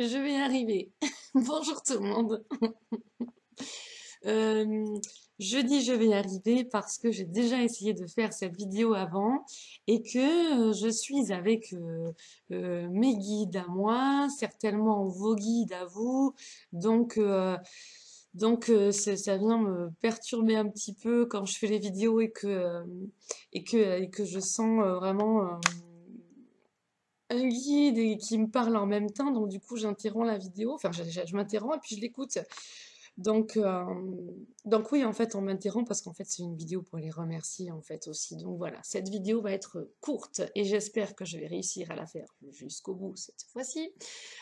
Je vais y arriver. Bonjour tout le monde. Euh, je dis je vais y arriver parce que j'ai déjà essayé de faire cette vidéo avant et que je suis avec mes guides à moi, certainement vos guides à vous. Donc, ça vient me perturber un petit peu quand je fais les vidéos et que je sens vraiment un guide et qui me parle en même temps. Donc du coup, j'interromps la vidéo. Enfin, je m'interromps et puis je l'écoute. Donc, euh, donc oui, en fait, on m'interrompt parce qu'en fait, c'est une vidéo pour les remercier en fait aussi. Donc voilà, cette vidéo va être courte et j'espère que je vais réussir à la faire jusqu'au bout cette fois-ci.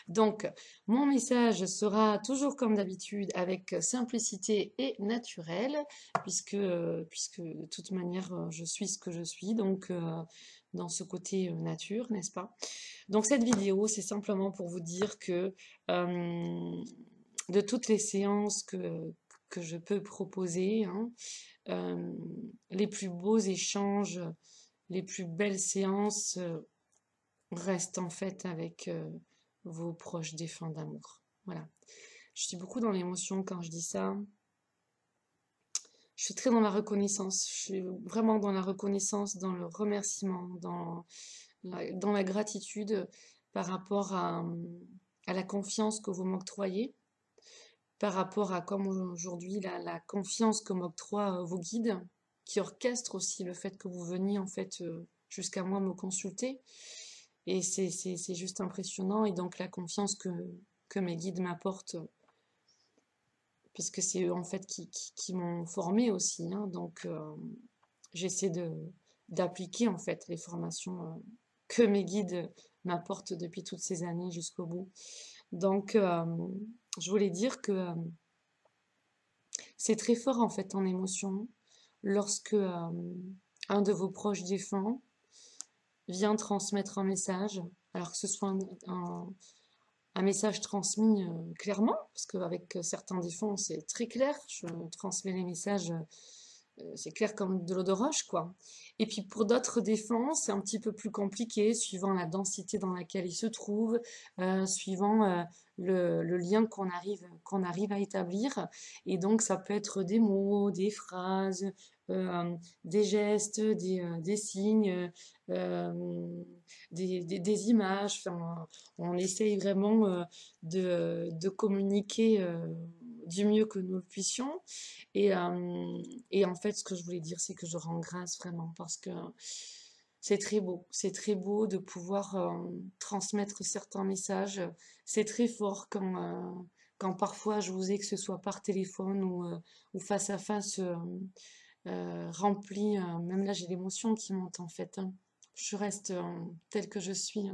Donc, mon message sera toujours comme d'habitude avec simplicité et naturel, puisque de toute manière, je suis ce que je suis. Donc, dans ce côté nature, n'est-ce pas? Donc cette vidéo, c'est simplement pour vous dire que de toutes les séances que je peux proposer, hein, euh, les plus beaux échanges, les plus belles séances restent en fait avec vos proches défunts d'amour. Voilà. Je suis beaucoup dans l'émotion quand je dis ça. Je suis très dans la reconnaissance. Je suis vraiment dans la reconnaissance, dans le remerciement, dans la gratitude par rapport à la confiance que vous m'octroyez, par rapport à comme aujourd'hui la confiance que m'octroient vos guides, qui orchestrent aussi le fait que vous veniez en fait jusqu'à moi me consulter. Et c'est juste impressionnant. Et donc la confiance que mes guides m'apportent, puisque c'est eux en fait qui m'ont formé aussi. Hein. Donc j'essaie d'appliquer en fait les formations que mes guides m'apportent depuis toutes ces années jusqu'au bout. Donc, je voulais dire que c'est très fort en fait en émotion lorsque un de vos proches défunts vient transmettre un message, alors que ce soit un message transmis clairement, parce qu'avec certains défunts c'est très clair, je transmets les messages c'est clair comme de l'eau de roche, quoi. Et puis pour d'autres défunts, c'est un petit peu plus compliqué, suivant la densité dans laquelle ils se trouvent, suivant le lien qu'on arrive à établir. Et donc ça peut être des mots, des phrases, des gestes, des signes, euh, des images. Enfin, on essaye vraiment de communiquer du mieux que nous le puissions. Et, euh, et en fait, ce que je voulais dire, c'est que je rends grâce vraiment parce que c'est très beau. C'est très beau de pouvoir transmettre certains messages. C'est très fort quand parfois je vous ai, que ce soit par téléphone ou face à face, rempli. Même là, j'ai l'émotion qui monte en fait. Hein. Je reste telle que je suis,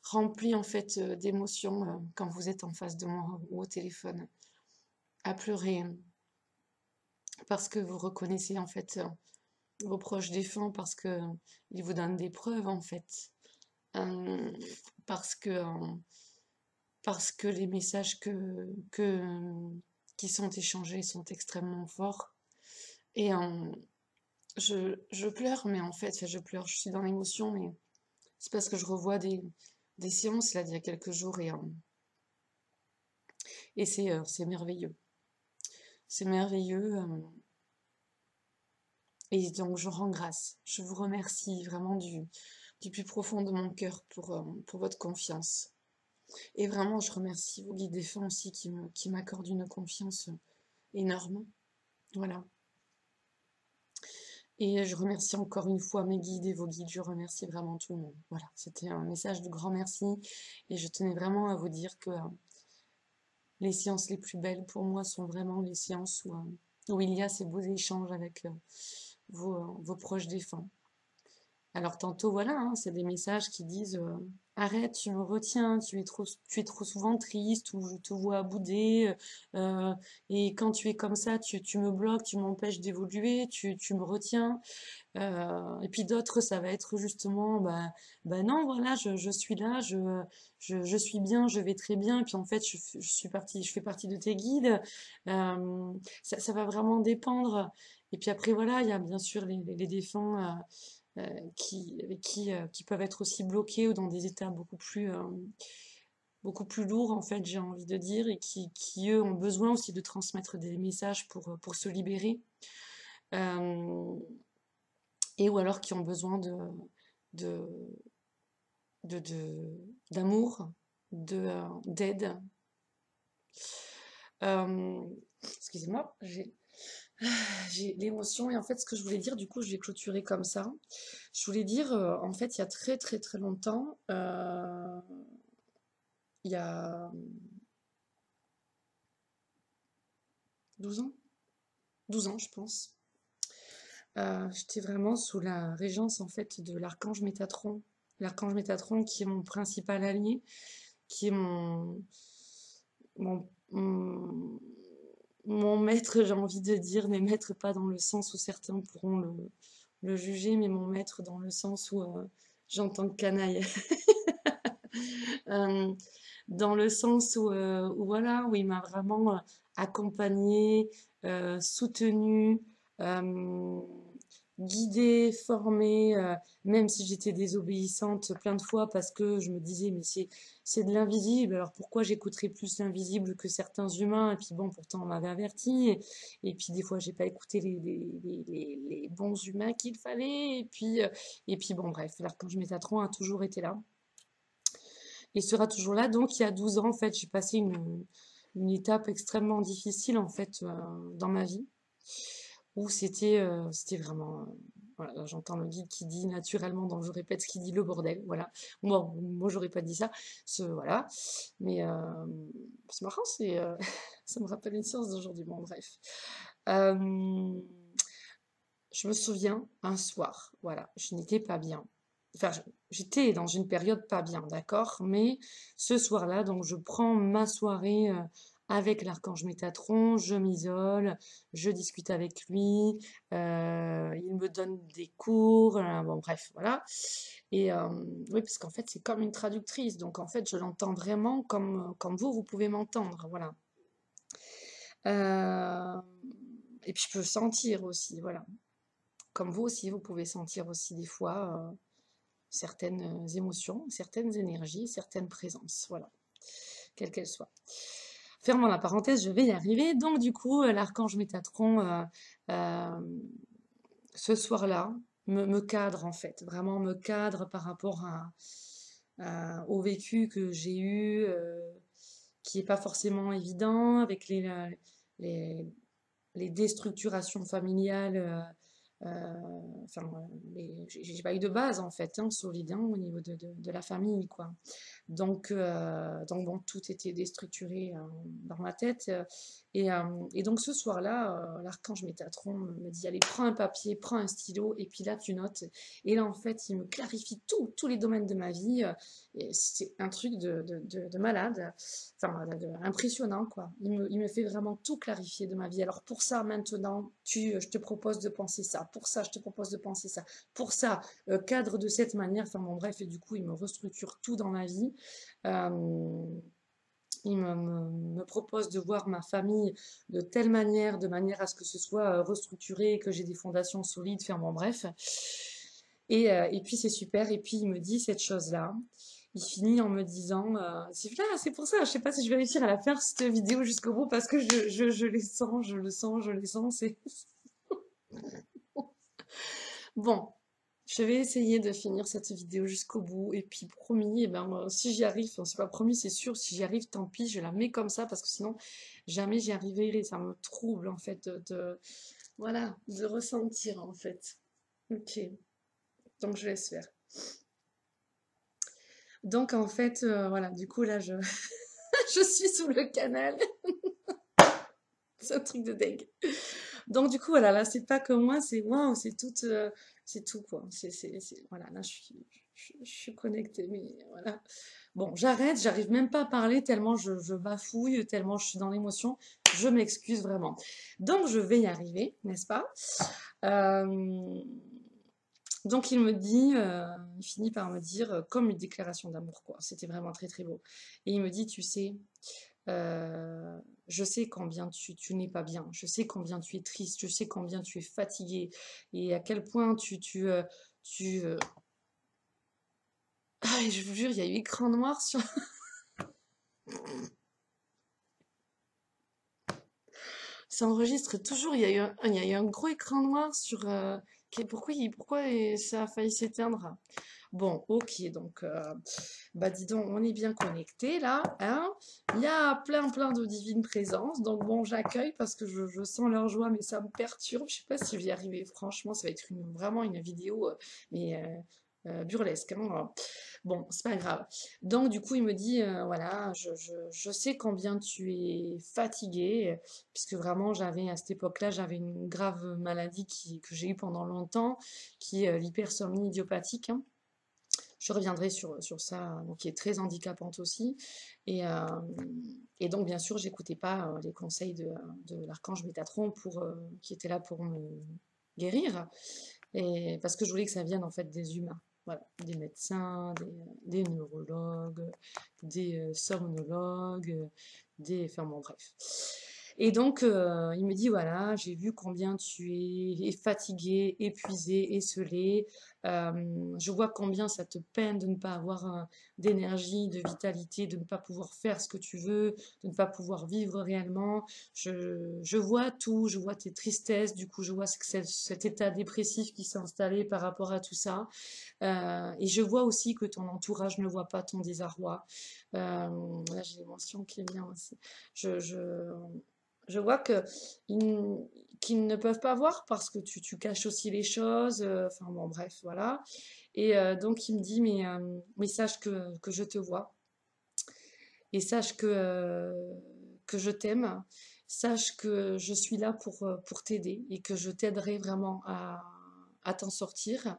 remplie en fait d'émotions quand vous êtes en face de moi ou au téléphone, à pleurer parce que vous reconnaissez en fait vos proches défunts, parce que ils vous donnent des preuves en fait, Euh, parce que les messages qui sont échangés sont extrêmement forts. Et je pleure, mais en fait, enfin, je pleure, je suis dans l'émotion, mais c'est parce que je revois des séances là d'il y a quelques jours et c'est merveilleux. C'est merveilleux. Et donc, je rends grâce. Je vous remercie vraiment du plus profond de mon cœur pour votre confiance. Et vraiment, je remercie vos guides défunts aussi qui m'accordent une confiance énorme. Voilà. Et je remercie encore une fois mes guides et vos guides. Je remercie vraiment tout le monde. Voilà. C'était un message de grand merci. Et je tenais vraiment à vous dire que les séances les plus belles pour moi sont vraiment les séances où il y a ces beaux échanges avec vos proches défunts. Alors tantôt, voilà, hein, c'est des messages qui disent arrête, tu me retiens, tu es trop souvent triste ou je te vois bouder et quand tu es comme ça, tu me bloques, tu m'empêches d'évoluer, tu me retiens. Et puis d'autres, ça va être justement, bah non, voilà, je suis là, je suis bien, je vais très bien. Et puis en fait, je fais partie de tes guides. Ça va vraiment dépendre. Et puis après, voilà, il y a bien sûr les défunts. Qui peuvent être aussi bloqués ou dans des états beaucoup plus lourds, en fait, j'ai envie de dire, et eux, ont besoin aussi de transmettre des messages pour se libérer. Euh, et ou alors qui ont besoin de, d'amour, d'aide. Euh, Excusez-moi, j'ai l'émotion. Et en fait, ce que je voulais dire, du coup, je vais clôturer comme ça. Je voulais dire, en fait, il y a très très très longtemps, il y a 12 ans, 12 ans, je pense. J'étais vraiment sous la régence en fait de l'archange Métatron. L'archange Métatron qui est mon principal allié, qui est mon, mon, mon maître, j'ai envie de dire, mais maître pas dans le sens où certains pourront le juger, mais mon maître dans le sens où j'entends canaille. Euh, Dans le sens où voilà, où il m'a vraiment accompagnée, soutenue, euh, guidée, formée, même si j'étais désobéissante plein de fois parce que je me disais, mais c'est de l'invisible, alors pourquoi j'écouterais plus l'invisible que certains humains? Et puis bon, pourtant on m'avait averti, et puis des fois j'ai pas écouté les bons humains qu'il fallait, et puis bon, bref, l'archange Métatron a toujours été là. Il sera toujours là. Donc, il y a 12 ans, en fait, j'ai passé une étape extrêmement difficile, en fait, dans ma vie, où c'était vraiment... voilà, là, j'entends le guide qui dit naturellement, donc je répète ce qu'il dit, le bordel, voilà. Moi j'aurais pas dit ça, voilà. Mais c'est marrant, ça me rappelle une séance d'aujourd'hui, bon, bref. Euh, je me souviens, un soir, voilà, je n'étais pas bien. Enfin, j'étais dans une période pas bien, d'accord? Mais ce soir-là, donc je prends ma soirée avec l'archange Métatron, je m'isole, je discute avec lui, il me donne des cours, bon bref, voilà. Et oui, parce qu'en fait, c'est comme une traductrice, donc en fait, je l'entends vraiment comme vous pouvez m'entendre, voilà. Euh, et puis je peux sentir aussi, voilà. Comme vous aussi, vous pouvez sentir aussi des fois certaines émotions, certaines énergies, certaines présences, voilà, quelles qu'elles soient. Fermons la parenthèse, je vais y arriver. Donc du coup, l'archange Métatron, euh, ce soir-là, me cadre en fait, vraiment me cadre par rapport au vécu que j'ai eu, qui n'est pas forcément évident, avec les, les déstructurations familiales. Enfin, j'ai pas eu de base en fait, hein, solide, hein, au niveau de la famille, quoi. Donc bon, tout était déstructuré dans ma tête. Et donc ce soir-là, l'archange Métatron me dit, allez, prends un papier, prends un stylo, et puis là tu notes. Et là en fait, il me clarifie tous les domaines de ma vie. Et c'est un truc de malade, enfin impressionnant, quoi. Il me fait vraiment tout clarifier de ma vie. Alors pour ça, maintenant, je te propose de penser ça. Pour ça, je te propose de penser ça. Pour ça, cadre de cette manière. Enfin bon, bref, et du coup, il me restructure tout dans ma vie. Euh, il me propose de voir ma famille de manière à ce que ce soit restructuré, que j'ai des fondations solides, enfin bon, bref. Et puis c'est super, et puis il me dit cette chose-là. Il finit en me disant, c'est pour ça, je sais pas si je vais réussir à la faire cette vidéo jusqu'au bout parce que je les sens, je le sens, je les sens, c'est... Bon, je vais essayer de finir cette vidéo jusqu'au bout. Et puis promis, eh ben, si j'y arrive, enfin, c'est pas promis, c'est sûr, si j'y arrive, tant pis, je la mets comme ça parce que sinon, jamais j'y arriverai. Ça me trouble en fait voilà, de ressentir en fait. Ok, donc je laisse faire. Donc en fait, voilà, du coup là, je suis sous le canal. C'est un truc de dingue. Donc du coup, voilà, là, c'est pas que moi, c'est waouh, c'est tout quoi. Voilà, là, je suis connectée, mais voilà. Bon, j'arrête, j'arrive même pas à parler tellement je bafouille, tellement je suis dans l'émotion. Je m'excuse vraiment. Donc je vais y arriver, n'est-ce pas? Euh, donc il me dit, il finit par me dire comme une déclaration d'amour quoi. C'était vraiment très très beau. Et il me dit, tu sais. Je sais combien tu n'es pas bien, je sais combien tu es triste, je sais combien tu es fatigué et à quel point tu ah, je vous jure, il y a eu écran noir sur Ça enregistre toujours. Il y a eu un gros écran noir sur. Pourquoi ça a failli s'éteindre? Bon, ok, donc, bah dis donc, on est bien connecté là, hein? Il y a plein de divines présences, donc bon, j'accueille parce que je sens leur joie, mais ça me perturbe. Je sais pas si je vais y arriver. Franchement, ça va être vraiment une vidéo, mais burlesque, hein. Bon, c'est pas grave. Donc, du coup, il me dit, voilà, je sais combien tu es fatigué, puisque vraiment, à cette époque-là, j'avais une grave maladie que j'ai eue pendant longtemps, qui est l'hypersomnie idiopathique, hein. Je reviendrai sur ça, donc, qui est très handicapante aussi. Et, euh, et donc, bien sûr, j'écoutais pas les conseils de l'archange Métatron qui était là pour me guérir. Et parce que je voulais que ça vienne en fait des humains. Voilà, des médecins, des neurologues, des somnologues, enfin bon, bref. Et donc, il me dit, voilà, j'ai vu combien tu es fatigué, épuisé, esselé. Je vois combien ça te peine de ne pas avoir d'énergie, de vitalité, de ne pas pouvoir faire ce que tu veux, de ne pas pouvoir vivre réellement. Je vois tout, je vois tes tristesses, du coup, je vois cet état dépressif qui s'est installé par rapport à tout ça. Et je vois aussi que ton entourage ne voit pas ton désarroi. Là, j'ai l'émotion qui vient aussi. Je, je, je vois qu'ils ne peuvent pas voir parce que tu caches aussi les choses. Enfin bon, bref, voilà. Et donc, il me dit, mais sache que je te vois. Et sache que je t'aime. Sache que je suis là pour t'aider et que je t'aiderai vraiment à t'en sortir.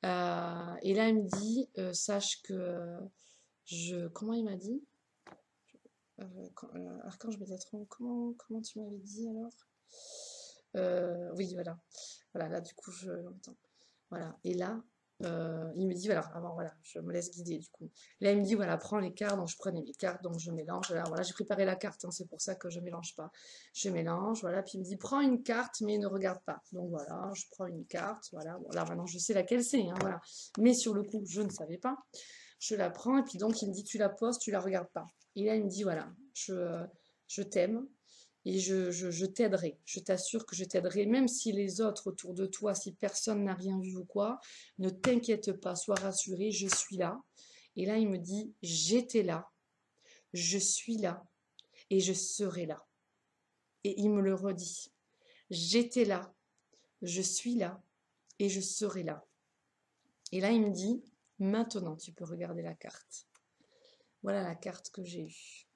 Et là, il me dit, sache que comment il m'a dit? Archange Métatron, comment tu m'avais dit alors? Oui, voilà. Voilà, là, du coup, je l'entends. Voilà. Et là, il me dit, voilà, avant, voilà, je me laisse guider, du coup. Là, il me dit, voilà, prends les cartes. Donc, je prenais mes cartes, donc je mélange. Là, voilà, j'ai préparé la carte, hein, c'est pour ça que je mélange pas. Je mélange, voilà. Puis il me dit, prends une carte, mais ne regarde pas. Donc, voilà, je prends une carte, voilà. Bon, là, maintenant, je sais laquelle c'est, hein, voilà. Mais sur le coup, je ne savais pas. Je la prends, et puis donc, il me dit, tu la poses, tu la regardes pas. Et là, il me dit, voilà, je t'aime. Et je t'aiderai, je t'assure que je t'aiderai, même si les autres autour de toi, si personne n'a rien vu ou quoi, ne t'inquiète pas, sois rassuré, je suis là. Et là, il me dit, j'étais là, je suis là, et je serai là. Et il me le redit, j'étais là, je suis là, et je serai là. Et là, il me dit, maintenant, tu peux regarder la carte. Voilà la carte que j'ai eue.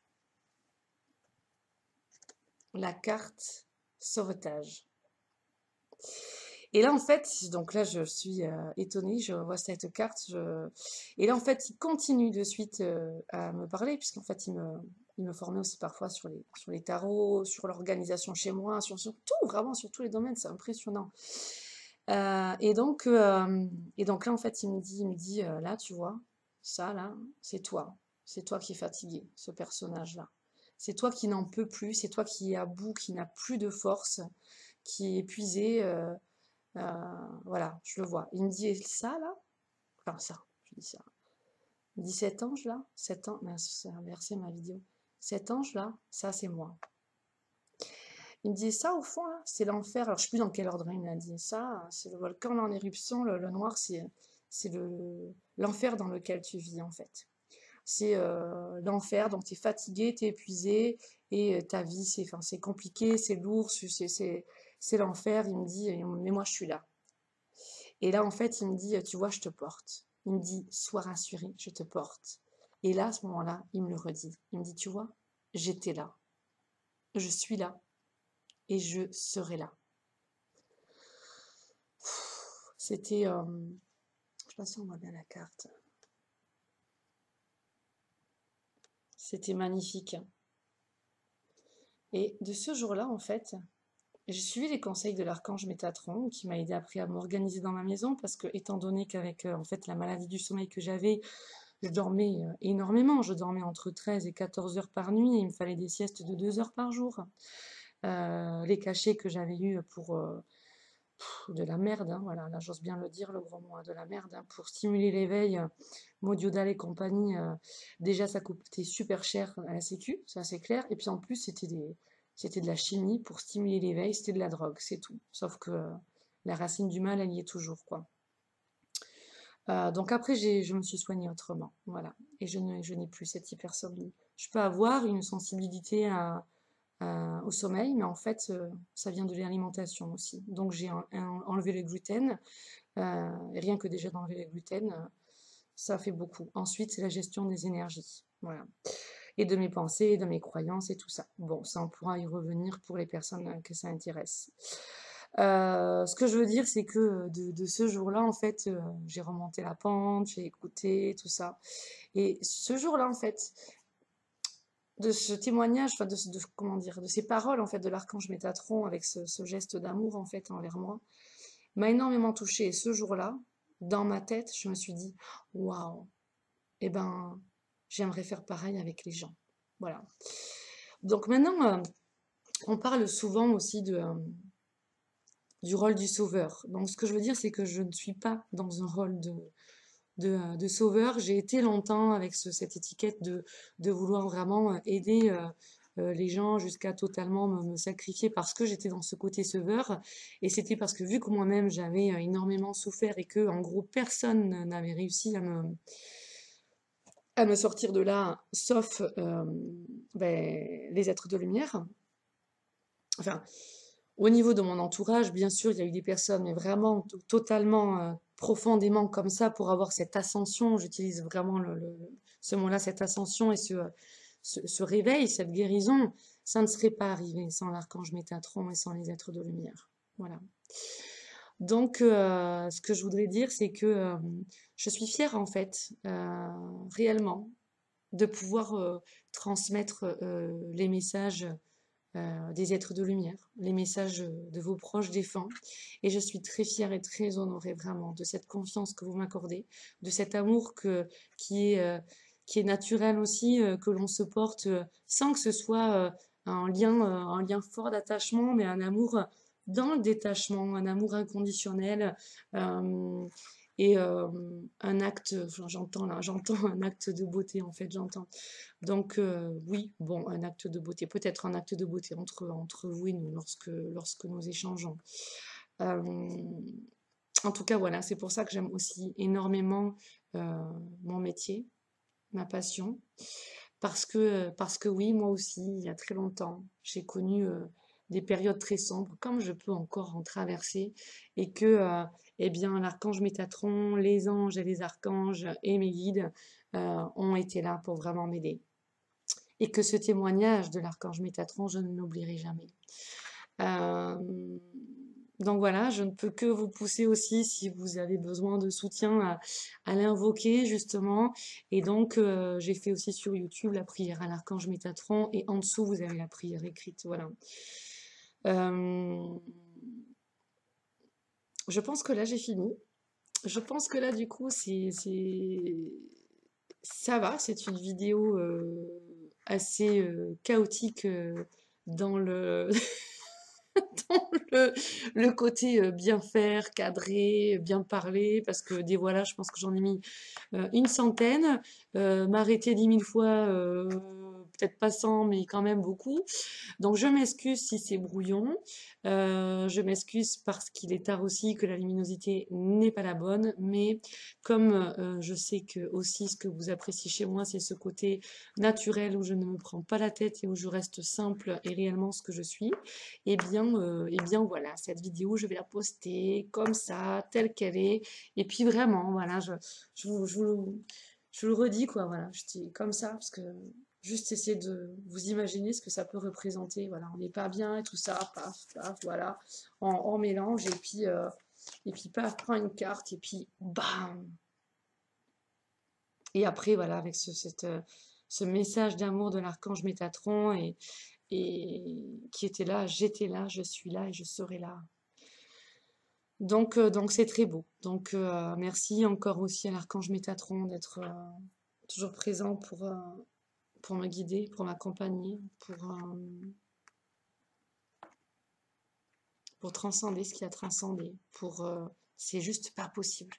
La carte sauvetage. Et là, en fait, donc là, je suis étonnée, je vois cette carte. Et là, en fait, il continue de suite à me parler, puisqu'en fait, il me formait aussi parfois sur les tarots, sur l'organisation chez moi, sur tout, vraiment, sur tous les domaines, c'est impressionnant. Euh, et donc, euh, et donc là, en fait, il me dit là, tu vois, ça, là, c'est toi. C'est toi qui es fatigué, ce personnage-là. C'est toi qui n'en peux plus, c'est toi qui es à bout, qui n'a plus de force, qui est épuisé. Voilà, je le vois. Il me dit ça là, enfin ça, je dis ça. Il me dit cet ange là, cet ange, c'est inversé ma vidéo. Cet ange là, ça c'est moi. Il me dit ça au fond là, c'est l'enfer. Alors je sais plus dans quel ordre il m'a dit ça. C'est le volcan en éruption, le noir, c'est l'enfer dans lequel tu vis en fait. C'est l'enfer, donc tu es fatigué, tu es épuisé, et ta vie, c'est compliqué, c'est lourd, c'est l'enfer. Il me dit, mais moi je suis là. Et là, en fait, il me dit, tu vois, je te porte. Il me dit, sois rassuré, je te porte. Et là, à ce moment-là, il me le redit. Il me dit, tu vois, j'étais là, je suis là, et je serai là. C'était, je sais pas si on voit bien la carte. C'était magnifique. Et de ce jour-là, en fait, j'ai suivi les conseils de l'archange Métatron, qui m'a aidé après à m'organiser dans ma maison, parce que étant donné qu'avec en fait la maladie du sommeil que j'avais, je dormais énormément. Je dormais entre 13 et 14 heures par nuit, et il me fallait des siestes de 2 heures par jour. Les cachets que j'avais eus de la merde, hein, voilà, là j'ose bien le dire, le gros mot, hein, de la merde, hein, pour stimuler l'éveil, Modiodal et compagnie, déjà ça coûtait super cher à la Sécu, ça c'est clair, et puis en plus c'était de la chimie pour stimuler l'éveil, c'était de la drogue, c'est tout. Sauf que la racine du mal, elle y est toujours, quoi. Donc après, je me suis soignée autrement, voilà. Et je n'ai plus cette hypersomnie. Je peux avoir une sensibilité au sommeil, mais en fait, ça vient de l'alimentation aussi. Donc j'ai enlevé le gluten, et rien que déjà d'enlever le gluten, ça fait beaucoup. Ensuite, c'est la gestion des énergies, voilà. Et de mes pensées, de mes croyances et tout ça. Bon, ça, on pourra y revenir pour les personnes que ça intéresse. Ce que je veux dire, c'est que de ce jour-là, en fait, j'ai remonté la pente, j'ai écouté, tout ça. Et ce jour-là, en fait, de ce témoignage, enfin, comment dire, de ces paroles, en fait, de l'archange Métatron, avec ce geste d'amour, en fait, envers moi, m'a énormément touchée. Et ce jour-là, dans ma tête, je me suis dit, waouh, eh ben, j'aimerais faire pareil avec les gens. Voilà. Donc maintenant, on parle souvent aussi du rôle du sauveur. Donc ce que je veux dire, c'est que je ne suis pas dans un rôle de sauveur. J'ai été longtemps avec cette étiquette de vouloir vraiment aider les gens jusqu'à totalement me sacrifier parce que j'étais dans ce côté sauveur. Et c'était parce que vu que moi-même j'avais énormément souffert et que en gros personne n'avait réussi à me sortir de là, sauf les êtres de lumière. Enfin, au niveau de mon entourage, bien sûr, il y a eu des personnes, mais vraiment totalement, profondément comme ça pour avoir cette ascension. J'utilise vraiment ce mot-là, cette ascension et ce réveil, cette guérison. Ça ne serait pas arrivé sans l'archange Métatron et sans les êtres de lumière. Voilà. Donc, ce que je voudrais dire, c'est que je suis fière, en fait, réellement, de pouvoir transmettre les messages des êtres de lumière, les messages de vos proches défunts. Et je suis très fière et très honorée vraiment de cette confiance que vous m'accordez, de cet amour qui est naturel aussi, que l'on se porte sans que ce soit un lien fort d'attachement, mais un amour dans le détachement, un amour inconditionnel. euh, et un acte, enfin, j'entends un acte de beauté en fait, j'entends. Donc oui, bon, un acte de beauté, peut-être un acte de beauté entre vous et nous lorsque nous échangeons. Euh, En tout cas, voilà, c'est pour ça que j'aime aussi énormément mon métier, ma passion, parce que oui, moi aussi, il y a très longtemps, j'ai connu des périodes très sombres, comme je peux encore en traverser, et que, eh bien, l'archange Métatron, les anges et les archanges et mes guides ont été là pour vraiment m'aider. Et que ce témoignage de l'archange Métatron, je ne l'oublierai jamais. Euh, donc voilà, je ne peux que vous pousser aussi si vous avez besoin de soutien à l'invoquer justement. Et donc j'ai fait aussi sur YouTube la prière à l'archange Métatron et en dessous vous avez la prière écrite. Voilà. Euh, je pense que là j'ai fini. Je pense que là du coup ça va. C'est une vidéo assez chaotique dans le dans le côté bien faire, cadrer, bien parler, parce que des voilà, je pense que j'en ai mis une centaine, m'arrêter 10 000 fois, peut-être pas 100, mais quand même beaucoup. Donc je m'excuse si c'est brouillon, je m'excuse parce qu'il est tard aussi, que la luminosité n'est pas la bonne, mais comme je sais que aussi ce que vous appréciez chez moi, c'est ce côté naturel où je ne me prends pas la tête et où je reste simple et réellement ce que je suis, eh bien voilà, cette vidéo, je vais la poster comme ça, telle qu'elle est, et puis vraiment, voilà, je vous, je vous, je vous le redis, quoi, voilà, je dis comme ça, parce que juste essayer de vous imaginer ce que ça peut représenter, voilà, on n'est pas bien et tout ça, paf, paf, voilà, en mélange, et puis paf, prends une carte, et puis bam. Et après, voilà, avec ce message d'amour de l'archange Métatron, et qui était là, j'étais là, je suis là et je serai là. Donc c'est très beau. Donc merci encore aussi à l'archange Métatron d'être toujours présent pour me guider, pour m'accompagner, pour transcender ce qui a transcendé. C'est juste pas possible.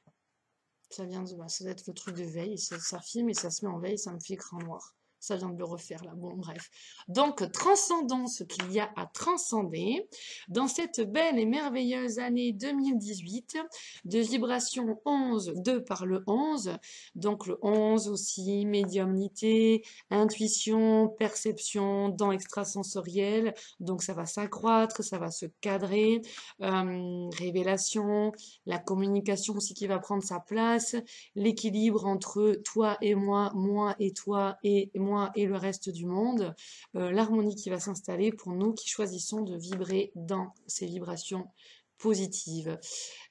Ça vient de, ça doit être le truc de veille, ça filme et ça se met en veille, ça me fait écran noir. Ça vient de le refaire là, bon bref. Donc transcendons ce qu'il y a à transcender dans cette belle et merveilleuse année 2018 de vibration 11, 2 par le 11. Donc le 11 aussi, médiumnité, intuition, perception, dents extrasensorielles. Donc ça va s'accroître, ça va se cadrer, révélation, la communication aussi qui va prendre sa place, l'équilibre entre toi et moi et toi et moi et le reste du monde, l'harmonie qui va s'installer pour nous qui choisissons de vibrer dans ces vibrations positives.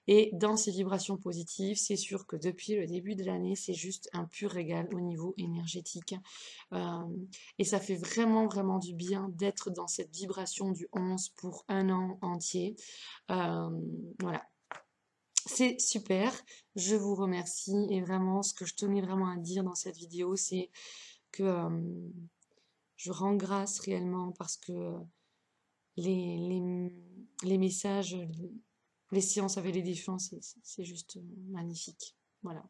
Et dans ces vibrations positives, c'est sûr que depuis le début de l'année, c'est juste un pur régal au niveau énergétique. Et ça fait vraiment, vraiment du bien d'être dans cette vibration du 11 pour un an entier. Voilà. C'est super, je vous remercie et vraiment ce que je tenais vraiment à dire dans cette vidéo, c'est que je rends grâce réellement parce que les messages, les séances avec les défunts, c'est juste magnifique. Voilà.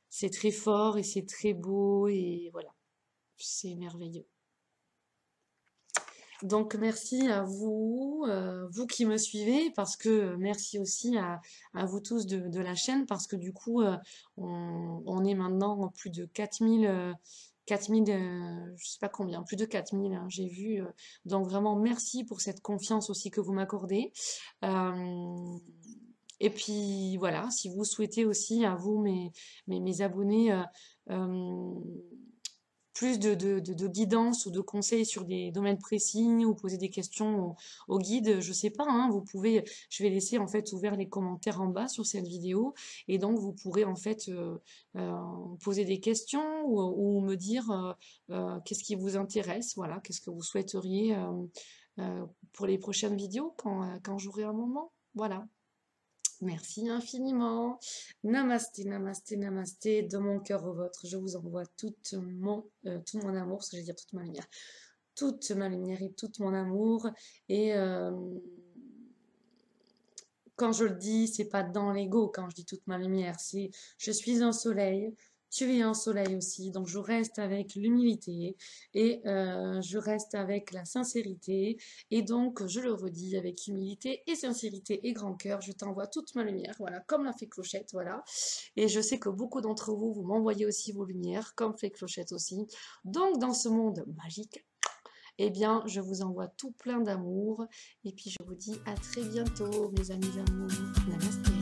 C'est très fort et c'est très beau et voilà, c'est merveilleux. Donc merci à vous, vous qui me suivez, parce que merci aussi à vous tous de la chaîne, parce que du coup, on est maintenant plus de 4000, 4000, je sais pas combien, plus de 4000, hein, j'ai vu. Donc vraiment merci pour cette confiance aussi que vous m'accordez. Et puis voilà, si vous souhaitez aussi, à vous, mes abonnés, plus de guidance ou de conseils sur des domaines précis ou poser des questions au guide, je sais pas, hein, vous pouvez, je vais laisser en fait ouvert les commentaires en bas sur cette vidéo et donc vous pourrez en fait poser des questions ou me dire qu'est-ce qui vous intéresse, voilà, qu'est-ce que vous souhaiteriez pour les prochaines vidéos quand j'aurai un moment, voilà. Merci infiniment. Namasté, namasté, namasté. De mon cœur au vôtre, je vous envoie tout mon amour, parce que je vais dire toute ma lumière. Toute ma lumière et tout mon amour. Et quand je le dis, c'est pas dans l'ego quand je dis toute ma lumière. C'est je suis un soleil. Tu es un soleil aussi, donc je reste avec l'humilité et je reste avec la sincérité et donc je le redis avec humilité et sincérité et grand cœur, je t'envoie toute ma lumière, voilà, comme l'a fait Clochette, voilà. Et je sais que beaucoup d'entre vous, vous m'envoyez aussi vos lumières, comme fait Clochette aussi. Donc dans ce monde magique, eh bien je vous envoie tout plein d'amour et puis je vous dis à très bientôt mes amis amours. Namasté.